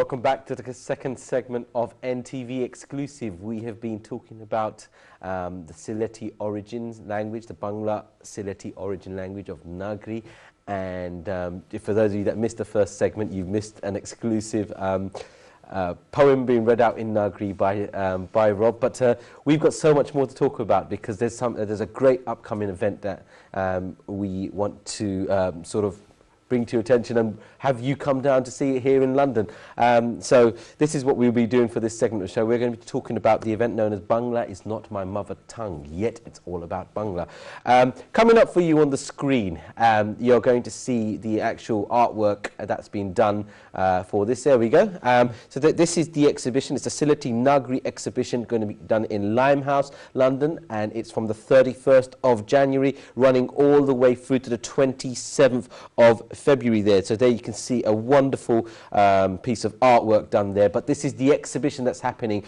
Welcome back to the second segment of NTV Exclusive. We have been talking about the Sylheti origins language, the Bangla Sylheti origin language of Nagri. And for those of you that missed the first segment, you've missed an exclusive poem being read out in Nagri by Rob. But we've got so much more to talk about because there's a great upcoming event that we want to sort of bring to your attention and have you come down to see it here in London. So this is what we'll be doing for this segment of the show. We're going to be talking about the event known as Bangla is Not My Mother Tongue, yet it's all about Bangla. Coming up for you on the screen, you're going to see the actual artwork that's been done for this. There we go. So this is the exhibition. It's a Sylheti Nagri exhibition going to be done in Limehouse, London, and it's from the 31st of January, running all the way through to the 27th of February there. So there you can see a wonderful piece of artwork done there. But this is the exhibition that's happening.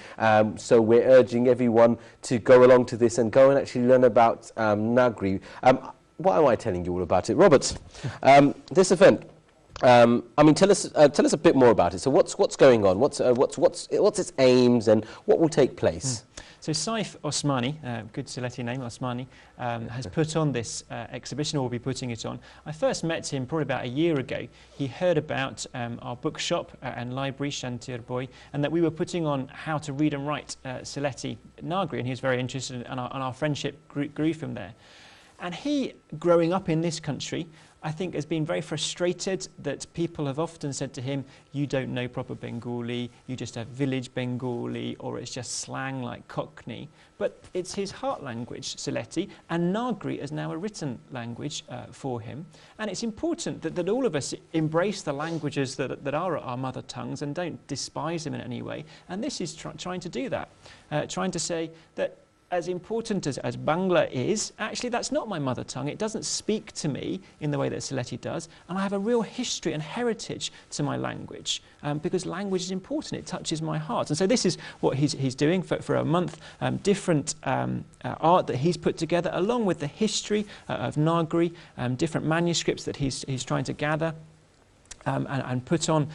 So we're urging everyone to go along to this and go and actually learn about Nagri. Why am I telling you all about it? Robert, this event, I mean, tell us a bit more about it. So what's going on? What's its aims and what will take place? So Saif Osmani, good Sylheti name, Osmani, has put on this exhibition, or will be putting it on. I first met him probably about a year ago. He heard about our bookshop and library, Shantir Boy, and that we were putting on how to read and write Sylheti Nagri, and he was very interested, and our friendship grew from there. And he, growing up in this country, I think has been very frustrated that people have often said to him, you don't know proper Bengali, you just have village Bengali, or it's just slang like Cockney. But it's his heart language, Sylheti, and Nagri is now a written language for him. And it's important that all of us embrace the languages that are our mother tongues and don't despise them in any way. And this is trying to do that, trying to say that as important as Bangla is, actually that's not my mother tongue. It doesn't speak to me in the way that Sylheti does, and I have a real history and heritage to my language, because language is important. It touches my heart. And so this is what he's doing for a month, different art that he's put together, along with the history of Nagri, different manuscripts that he's trying to gather and put on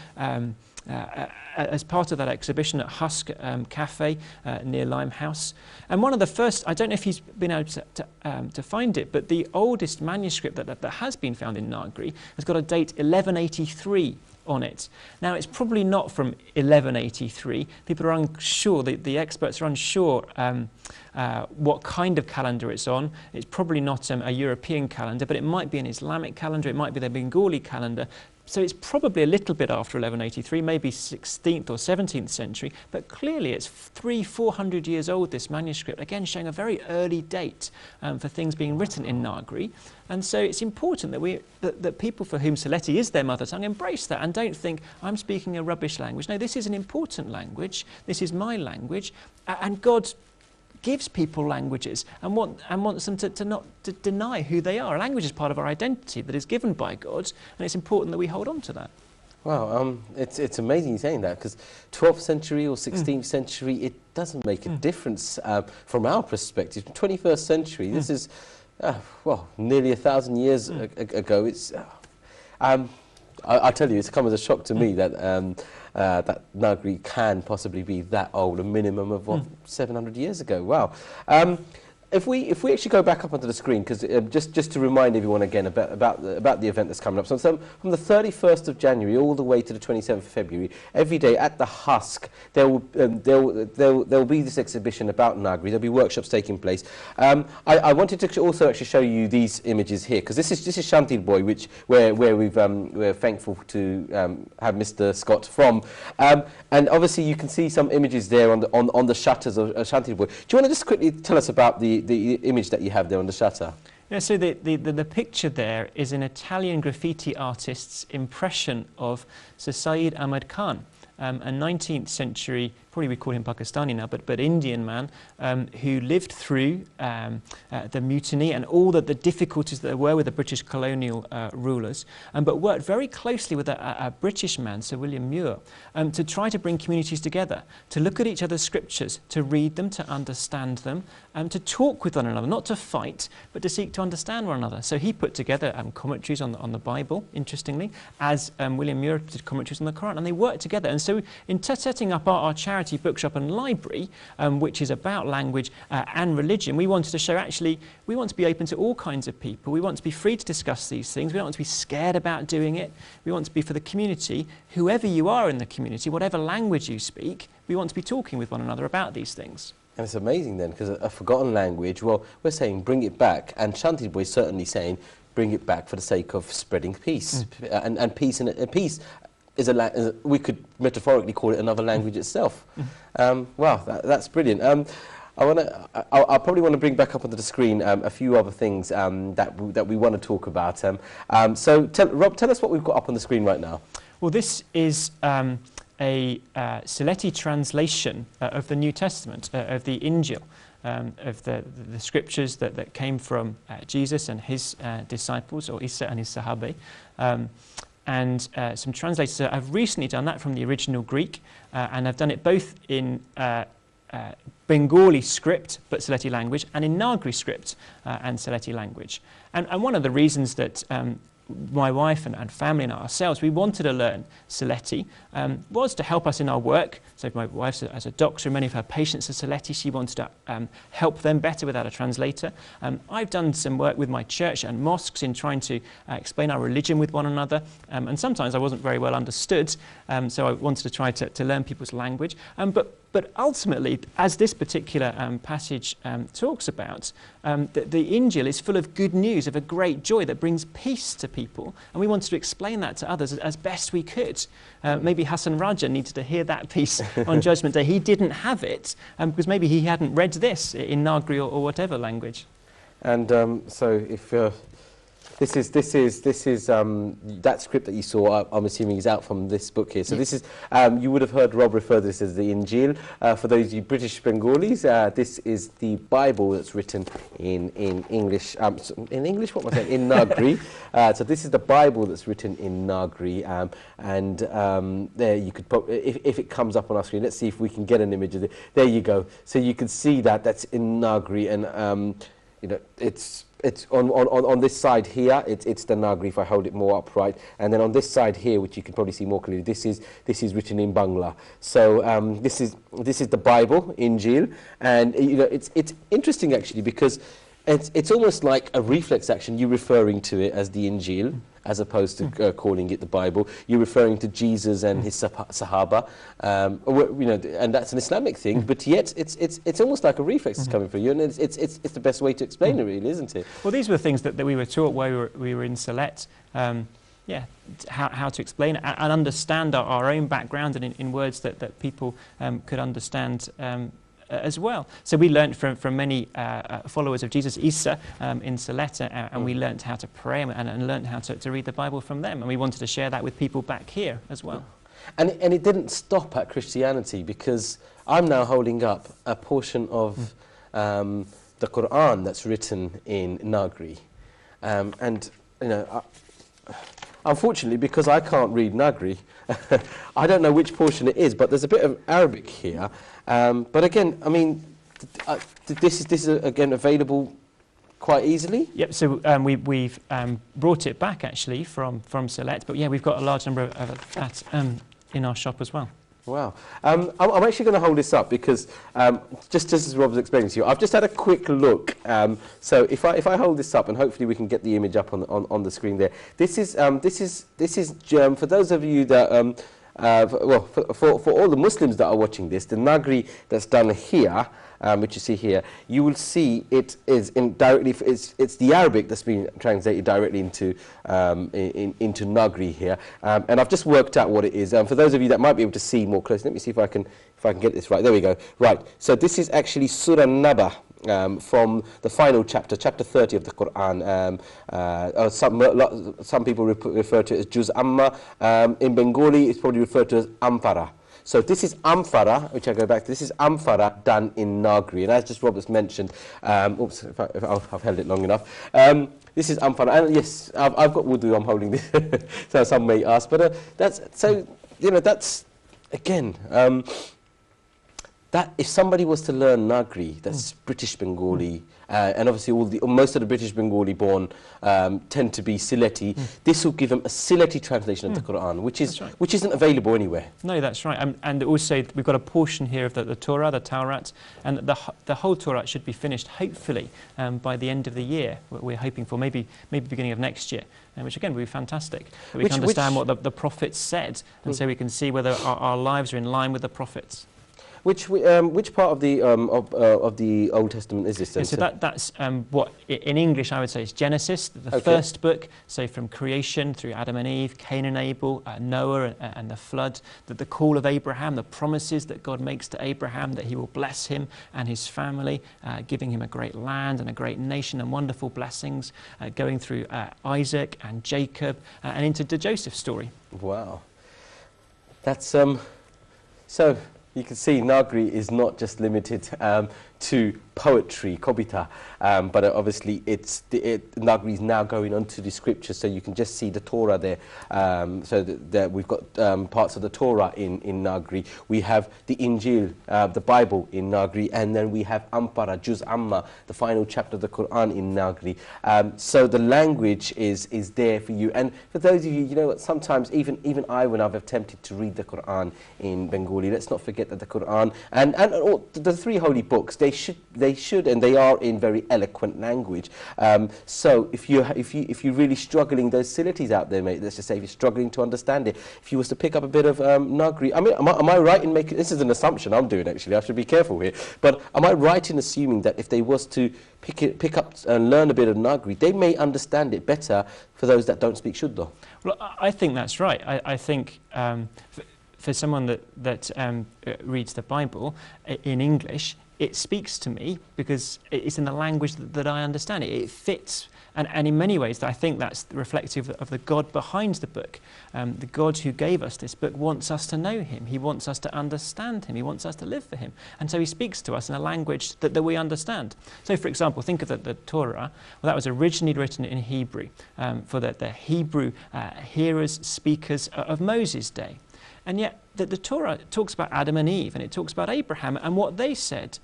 as part of that exhibition at Husk Cafe near Limehouse. And one of the first, I don't know if he's been able to find it, but the oldest manuscript that has been found in Nagri has got a date 1183 on it. Now it's probably not from 1183. People are unsure, the experts are unsure what kind of calendar it's on. It's probably not a European calendar, but it might be an Islamic calendar, it might be the Bengali calendar. So it's probably a little bit after 1183, maybe 16th or 17th century, but clearly it's 300-400 years old, this manuscript, again showing a very early date for things being written in Nagri. And so it's important that people for whom Sylheti is their mother tongue embrace that and don't think, I'm speaking a rubbish language. No, this is an important language, this is my language, and God gives people languages and wants them to not deny who they are. A language is part of our identity that is given by God, and it's important that we hold on to that. Wow, it's amazing you saying that, because 12th century or 16th century, it doesn't make a difference from our perspective. 21st century, this is, well, nearly 1,000 years ago. It's, I'll tell you, it's come as a shock to me that that Nagri can possibly be that old, a minimum of what, 700 years ago. Wow. If we actually go back up onto the screen, because just to remind everyone again about the event that's coming up. So from the 31st of January all the way to the 27th of February, every day at the Husk there will be this exhibition about Nagri. There'll be workshops taking place. I wanted to also actually show you these images here, because this is Shantir Boy, where we're thankful to have Mr. Scott from, and obviously you can see some images there on the shutters of Shantir Boy. Do you want to just quickly tell us about the image that you have there on the shutter? Yeah, so the picture there is an Italian graffiti artist's impression of Sir Syed Ahmad Khan, a 19th century, probably we call him Pakistani now, but Indian man who lived through the mutiny and all the difficulties that there were with the British colonial rulers, but worked very closely with a British man, Sir William Muir, to try to bring communities together, to look at each other's scriptures, to read them, to understand them, to talk with one another, not to fight, but to seek to understand one another. So he put together commentaries on the Bible, interestingly, as William Muir did commentaries on the Quran, and they worked together. And so in setting up our charity bookshop and library, which is about language and religion, we wanted to show actually we want to be open to all kinds of people. We want to be free to discuss these things. We don't want to be scared about doing it. We want to be for the community, whoever you are in the community, whatever language you speak, we want to be talking with one another about these things. And it's amazing then, because a forgotten language, well, we're saying bring it back, and Shanti Boy is certainly saying bring it back for the sake of spreading peace. And peace, peace is we could metaphorically call it another language itself. Wow, that's brilliant. I'll probably want to bring back up onto the screen a few other things that we want to talk about. So Rob, tell us what we've got up on the screen right now. Well, this is a Sylheti translation of the New Testament, of the Injil, of the scriptures that came from Jesus and his disciples, or Isa and his Sahabe. And some translators have recently done that from the original Greek, and have done it both in Bengali script, but Sylheti language, and in Nagri script and Sylheti language. And one of the reasons that my wife and family and ourselves, we wanted to learn Sylheti, was to help us in our work. So my wife, as a doctor, many of her patients are Sylheti. She wanted to help them better without a translator. I've done some work with my church and mosques in trying to explain our religion with one another. And sometimes I wasn't very well understood, so I wanted to try to learn people's language. But ultimately, as this particular passage talks about, the Injil is full of good news, of a great joy that brings peace to people. And we wanted to explain that to others as best we could. Maybe Hassan Raja needed to hear that piece on Judgment Day. He didn't have it because maybe he hadn't read this in Nagri or whatever language. And so if this is that script that you saw, I'm assuming, is out from this book here. So this is, you would have heard Rob refer to this as the Injil. For those of you British Bengalis, this is the Bible that's written in English. In English, what am I saying? In Nagri. So this is the Bible that's written in Nagri. There you could, if it comes up on our screen, let's see if we can get an image of it. There you go. So you can see that's in Nagri, and you know, it's on this side here, it's the Nagri, if I hold it more upright, and then on this side here, which you can probably see more clearly, this is written in Bangla. So this is the Bible, Injil, and you know, it's interesting actually, because it's almost like a reflex action. You referring to it as the Injil, as opposed to calling it the Bible. You're referring to Jesus and his Sahaba, you know, and that's an Islamic thing. But yet, it's almost like a reflex that's coming from you, and it's the best way to explain it, really, isn't it? Well, these were things that we were taught while we were in Sylhet. Yeah, how to explain it and understand our own background, and in words that people could understand as well. So we learnt from many followers of Jesus, Isa, in Sylhet, and we learnt how to pray and learnt how to read the Bible from them. And we wanted to share that with people back here as well. And it didn't stop at Christianity, because I'm now holding up a portion of the Quran that's written in Nagri. And, you know, unfortunately, because I can't read Nagri, I don't know which portion it is, but there's a bit of Arabic here. But again, I mean, this is again available quite easily. Yep. So we've brought it back actually from Sylhet, but yeah, we've got a large number of that in our shop as well. Wow. I'm actually going to hold this up because just as Rob was explaining to you, I've just had a quick look. So if I hold this up, and hopefully we can get the image up on the screen there. This is for those of you that for all the Muslims that are watching this, the Nagri that's done here, which you see here, you will see it is it's the Arabic that's been translated directly into Nagri here, and I've just worked out what it is. For those of you that might be able to see more closely, let me see if I can get this right. There we go. Right. So this is actually Surah Naba. From the final chapter 30 of the Quran. Some people refer to it as Juz Amma. In Bengali, it's probably referred to as Amfara. So this is Amfara, which I go back to. This is Amfara done in Nagri. And as just Robert's mentioned, oops, if I've held it long enough. This is Amfara. And yes, I've got wudu, I'm holding this. So some may ask. But that's, so, you know, that's, again, that if somebody was to learn Nagri, that's British Bengali, and obviously most of the British Bengali born tend to be Sylheti, this will give them a Sylheti translation of the Quran, which isn't available anywhere. No, that's right. And also we've got a portion here of the Torah, the Taurat, and the whole Torah should be finished hopefully by the end of the year. We're hoping for maybe beginning of next year, which again would be fantastic. We can understand what the prophets said, and so we can see whether our lives are in line with the prophets. Which part of the Old Testament is this then? So that's what in English I would say is Genesis, the first book. So from creation through Adam and Eve, Cain and Abel, Noah and the flood, the call of Abraham, the promises that God makes to Abraham that he will bless him and his family, giving him a great land and a great nation and wonderful blessings, going through Isaac and Jacob and into the Joseph story. Wow, that's so. You can see Nagri is not just limited to poetry, kobita, but obviously Nagri is now going on to the scriptures, so you can just see the Torah there. So that we've got parts of the Torah in Nagri. We have the Injil, the Bible in Nagri, and then we have Ampara, Juz Amma, the final chapter of the Quran in Nagri. So the language is there for you. And for those of you, you know what, sometimes even I, when I've attempted to read the Quran in Bengali, let's not forget that the Quran and all the three holy books, they should and they are in very eloquent language. So if you're really struggling, those Sylhetis out there, mate, let's just say if you're struggling to understand it, if you was to pick up a bit of Nagri, I mean, am I right in making, this is an assumption I'm doing actually, I should be careful here, but am I right in assuming that if they was to pick up and learn a bit of Nagri, they may understand it better for those that don't speak Shuddha? Well, I think that's right. I think for someone that reads the Bible in English, it speaks to me because it's in the language that I understand. It fits, and in many ways, I think that's reflective of the God behind the book. The God who gave us this book wants us to know him. He wants us to understand him. He wants us to live for him. And so he speaks to us in a language that we understand. So, for example, think of the Torah. Well, that was originally written in Hebrew for the Hebrew hearers, speakers of Moses' day. And yet the Torah talks about Adam and Eve, and it talks about Abraham and what they said.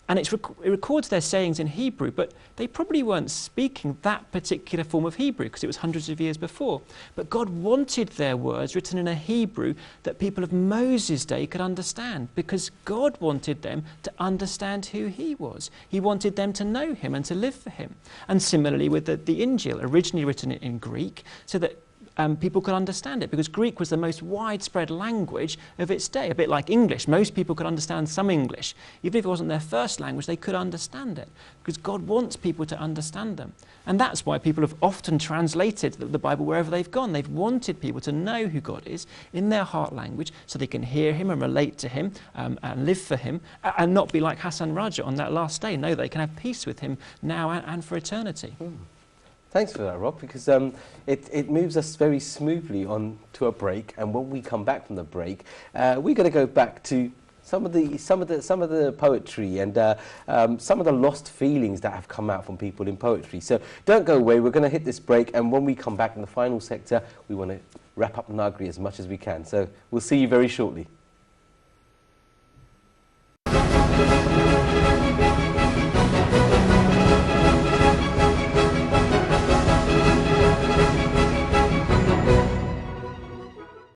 And it records their sayings in Hebrew, but they probably weren't speaking that particular form of Hebrew because it was hundreds of years before. But God wanted their words written in a Hebrew that people of Moses' day could understand, because God wanted them to understand who he was. He wanted them to know him and to live for him. And similarly with the Injil, originally written in Greek, so that people could understand it, because Greek was the most widespread language of its day, a bit like English. Most people could understand some English. Even if it wasn't their first language, they could understand it, because God wants people to understand them. And that's why people have often translated the Bible wherever they've gone. They've wanted people to know who God is in their heart language, so they can hear him and relate to him and live for him, and not be like Hassan Raja on that last day. No, they can have peace with him now and for eternity. Thanks for that, Rob, because it moves us very smoothly on to a break, and when we come back from the break, we're going to go back to some of the poetry and some of the lost feelings that have come out from people in poetry. So don't go away. We're going to hit this break, and when we come back in the final sector, we want to wrap up Nagri as much as we can. So we'll see you very shortly.